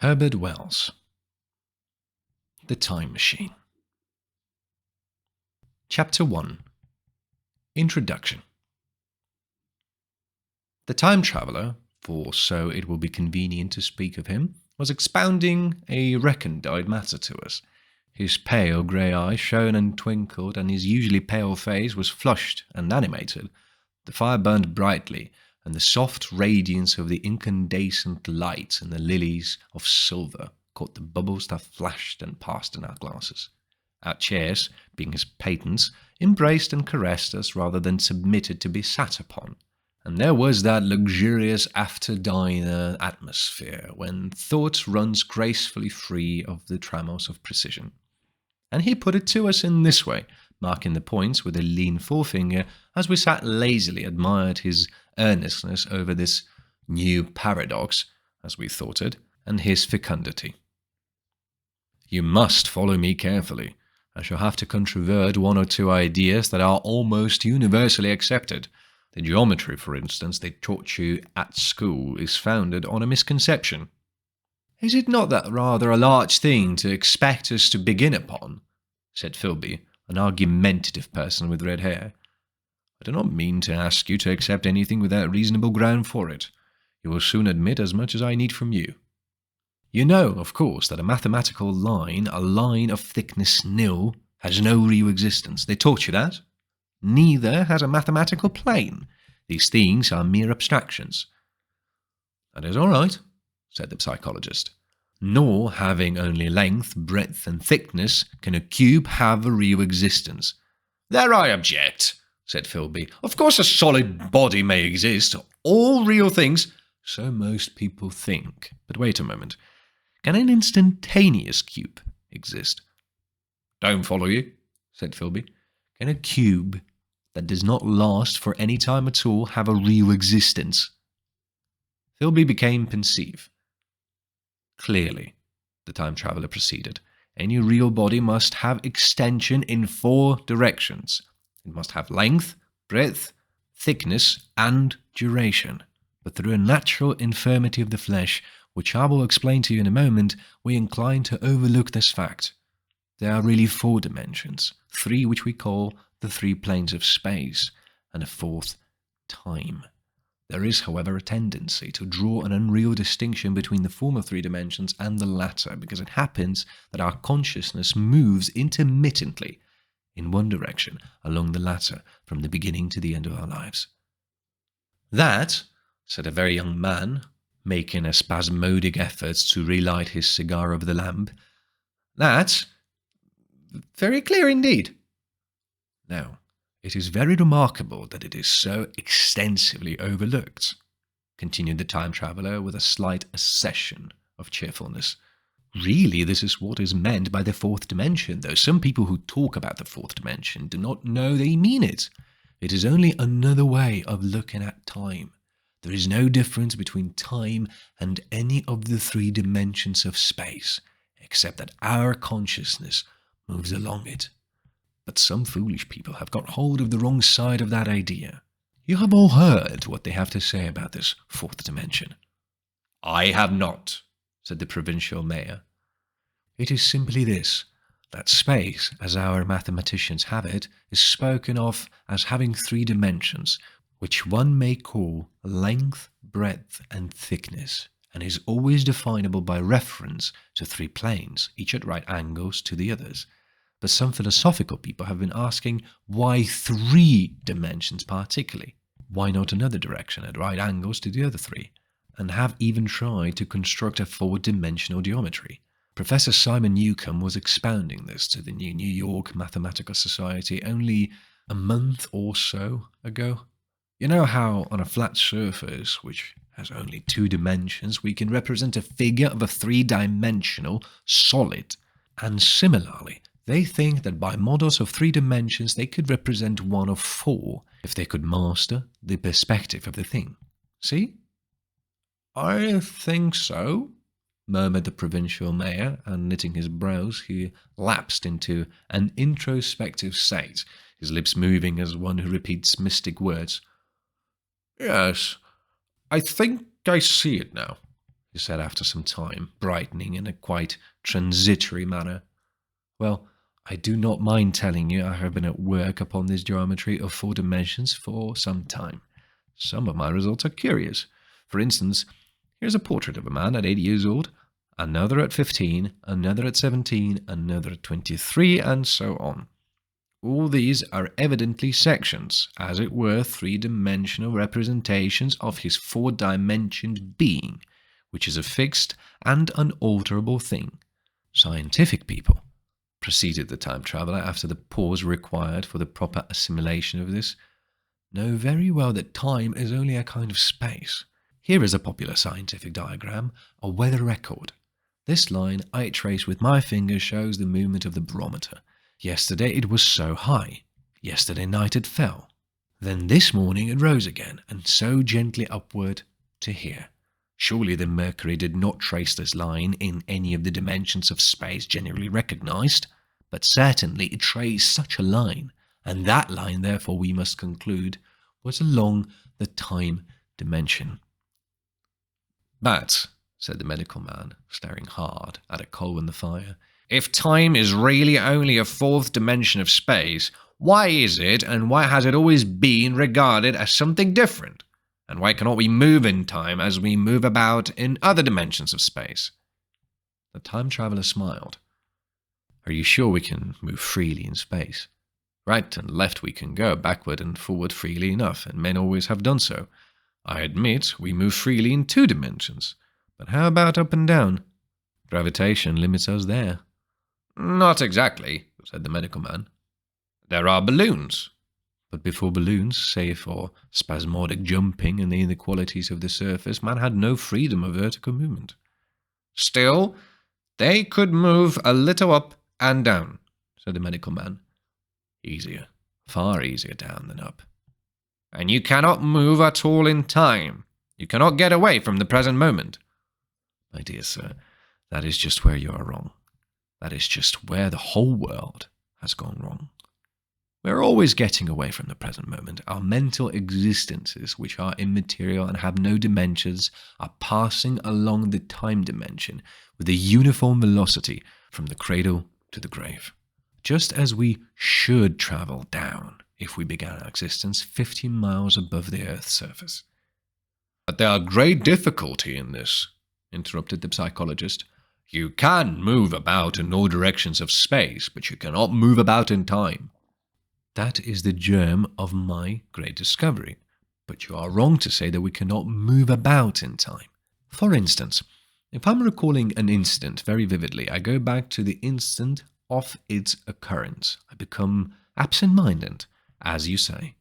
Herbert Wells. The Time Machine. Chapter 1. Introduction. The time traveller, for so it will be convenient to speak of him, was expounding a recondite matter to us. His pale grey eyes shone and twinkled, and his usually pale face was flushed and animated. The fire burned brightly, and the soft radiance of the incandescent light and the lilies of silver caught the bubbles that flashed and passed in our glasses. Our chairs, being his patents, embraced and caressed us rather than submitted to be sat upon. And there was that luxurious after-diner atmosphere when thought runs gracefully free of the trammels of precision. And he put it to us in this way, marking the points with a lean forefinger as we sat lazily admired his earnestness over this new paradox, as we thought it, and his fecundity. You must follow me carefully. I shall have to controvert one or two ideas that are almost universally accepted. The geometry, for instance, they taught you at school is founded on a misconception. Is it not that rather a large thing to expect us to begin upon? Said Philby, an argumentative person with red hair. I do not mean to ask you to accept anything without reasonable ground for it. You will soon admit as much as I need from you. You know, of course, that a mathematical line, a line of thickness nil, has no real existence. They taught you that? Neither has a mathematical plane. These things are mere abstractions. That is all right, said the psychologist. Nor, having only length, breadth, and thickness, can a cube have a real existence. There I object, said Philby. Of course a solid body may exist. All real things. So most people think. But wait a moment. Can an instantaneous cube exist? Don't follow you, said Philby. Can a cube that does not last for any time at all have a real existence? Philby became pensive. Clearly, the time traveller proceeded, any real body must have extension in 4 directions. It must have length, breadth, thickness, and duration. But through a natural infirmity of the flesh, which I will explain to you in a moment, we incline to overlook this fact. There are really 4 dimensions, 3 which we call the 3 planes of space, and a 4th, time. There is, however, a tendency to draw an unreal distinction between the former 3 dimensions and the latter, because it happens that our consciousness moves intermittently in one direction along the latter from the beginning to the end of our lives. That, said a very young man, making a spasmodic effort to relight his cigar over the lamp, that's very clear indeed. Now, it is very remarkable that it is so extensively overlooked, continued the time traveller with a slight accession of cheerfulness. Really, this is what is meant by the 4th dimension, though some people who talk about the 4th dimension do not know they mean it. It is only another way of looking at time. There is no difference between time and any of the 3 dimensions of space, except that our consciousness moves along it. But some foolish people have got hold of the wrong side of that idea. You have all heard what they have to say about this 4th dimension. I have not, said the provincial mayor. It is simply this, that space, as our mathematicians have it, is spoken of as having 3 dimensions, which one may call length, breadth, and thickness, and is always definable by reference to 3 planes, each at right angles to the others. But some philosophical people have been asking why 3 dimensions particularly? Why not another direction at right angles to the other 3? And have even tried to construct a 4-dimensional geometry. Professor Simon Newcomb was expounding this to the New York Mathematical Society only a month or so ago. You know how on a flat surface, which has only 2 dimensions, we can represent a figure of a 3-dimensional solid. And similarly, they think that by models of 3 dimensions they could represent one of 4 if they could master the perspective of the thing. See? I think so, murmured the provincial mayor, and knitting his brows he lapsed into an introspective state, his lips moving as one who repeats mystic words. Yes, I think I see it now. he said after some time, brightening in a quite transitory manner. Well, I do not mind telling you I have been at work upon this geometry of 4 dimensions for some time. Some of my results are curious. For instance, here's a portrait of a man at 8 years old, another at 15, another at 17, another at 23, and so on. All these are evidently sections, as it were 3-dimensional representations of his 4-dimensioned being, which is a fixed and unalterable thing. Scientific people, proceeded the time traveller after the pause required for the proper assimilation of this, know very well that time is only a kind of space. Here is a popular scientific diagram, a weather record. This line I trace with my finger shows the movement of the barometer. Yesterday it was so high. Yesterday night it fell. Then this morning it rose again, and so gently upward to here. Surely the mercury did not trace this line in any of the dimensions of space generally recognized, but certainly it traced such a line, and that line, therefore, we must conclude, was along the time dimension. But, said the medical man, staring hard at a coal in the fire, if time is really only a 4th dimension of space, why is it and why has it always been regarded as something different? And why cannot we move in time as we move about in other dimensions of space? The time traveller smiled. Are you sure we can move freely in space? Right and left we can go, backward and forward freely enough, and men always have done so. I admit we move freely in 2 dimensions, but how about up and down? Gravitation limits us there. Not exactly, said the medical man. There are balloons. But before balloons, save for spasmodic jumping and the inequalities of the surface, man had no freedom of vertical movement. Still, they could move a little up and down, said the medical man. Easier, far easier down than up. And you cannot move at all in time. You cannot get away from the present moment. My dear sir, that is just where you are wrong. That is just where the whole world has gone wrong. We're always getting away from the present moment. Our mental existences, which are immaterial and have no dimensions, are passing along the time dimension with a uniform velocity from the cradle to the grave. Just as we should travel down if we began our existence 50 miles above the Earth's surface. But there are great difficulty in this, interrupted the psychologist. You can move about in all directions of space, but you cannot move about in time. That is the germ of my great discovery. But you are wrong to say that we cannot move about in time. For instance, if I'm recalling an incident very vividly, I go back to the instant of its occurrence. I become absent-minded, as you say.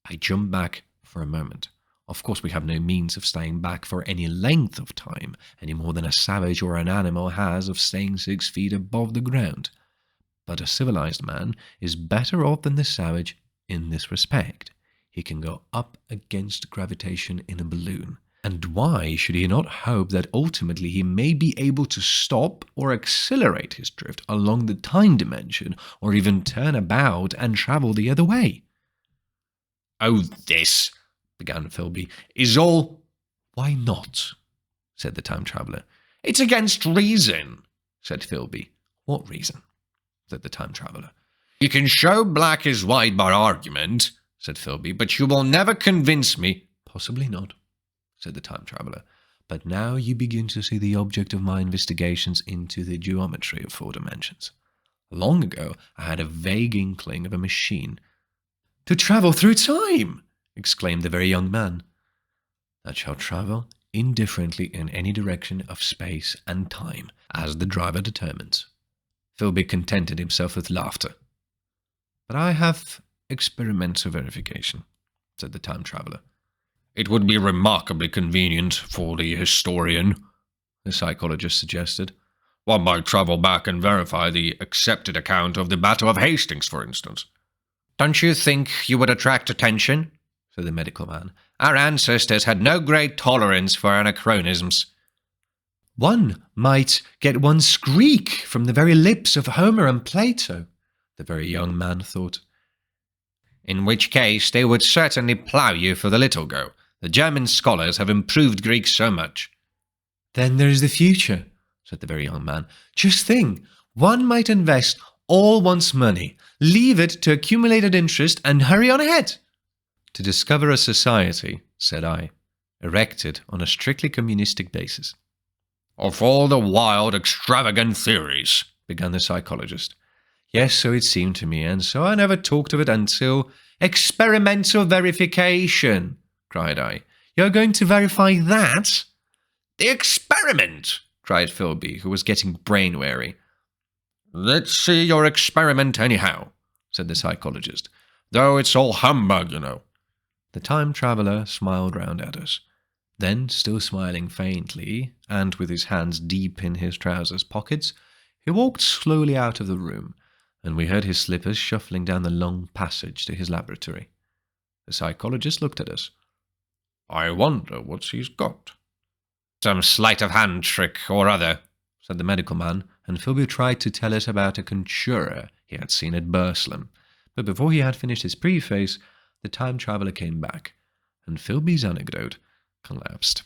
I jump back for a moment. Of course, we have no means of staying back for any length of time, any more than a savage or an animal has of staying 6 feet above the ground. But a civilized man is better off than the savage in this respect. He can go up against gravitation in a balloon. And why should he not hope that ultimately he may be able to stop or accelerate his drift along the time dimension, or even turn about and travel the other way? Oh, this, began Philby, is all... Why not? Said the time traveller. It's against reason, said Philby. What reason? Said the time traveller. You can show black is white by argument, said Philby, but you will never convince me. Possibly not, said the time traveller. But now you begin to see the object of my investigations into the geometry of 4 dimensions. Long ago, I had a vague inkling of a machine. To travel through time! Exclaimed the very young man. That shall travel indifferently in any direction of space and time, as the driver determines. Philby contented himself with laughter. But I have experimental verification, said the time traveller. It would be remarkably convenient for the historian, the psychologist suggested. One might travel back and verify the accepted account of the Battle of Hastings, for instance. Don't you think you would attract attention? Said the medical man. Our ancestors had no great tolerance for anachronisms. One might get one's Greek from the very lips of Homer and Plato, the very young man thought. In which case they would certainly plough you for the little go. The German scholars have improved Greek so much. Then there is the future, said the very young man. Just think, one might invest all one's money, leave it to accumulated interest, and hurry on ahead. To discover a society, said I, erected on a strictly communistic basis. Of all the wild, extravagant theories, began the psychologist. Yes, so it seemed to me, and so I never talked of it until experimental verification, cried I. You're going to verify that? The experiment, cried Philby, who was getting brain-weary. Let's see your experiment anyhow, said the psychologist, though it's all humbug, you know. The time-traveller smiled round at us. Then, still smiling faintly, and with his hands deep in his trousers pockets, he walked slowly out of the room, and we heard his slippers shuffling down the long passage to his laboratory. The psychologist looked at us. I wonder what he's got. Some sleight-of-hand trick or other, said the medical man, and Philby tried to tell us about a conjurer he had seen at Burslem. But before he had finished his preface, the time-traveller came back, and Philby's anecdote collapsed.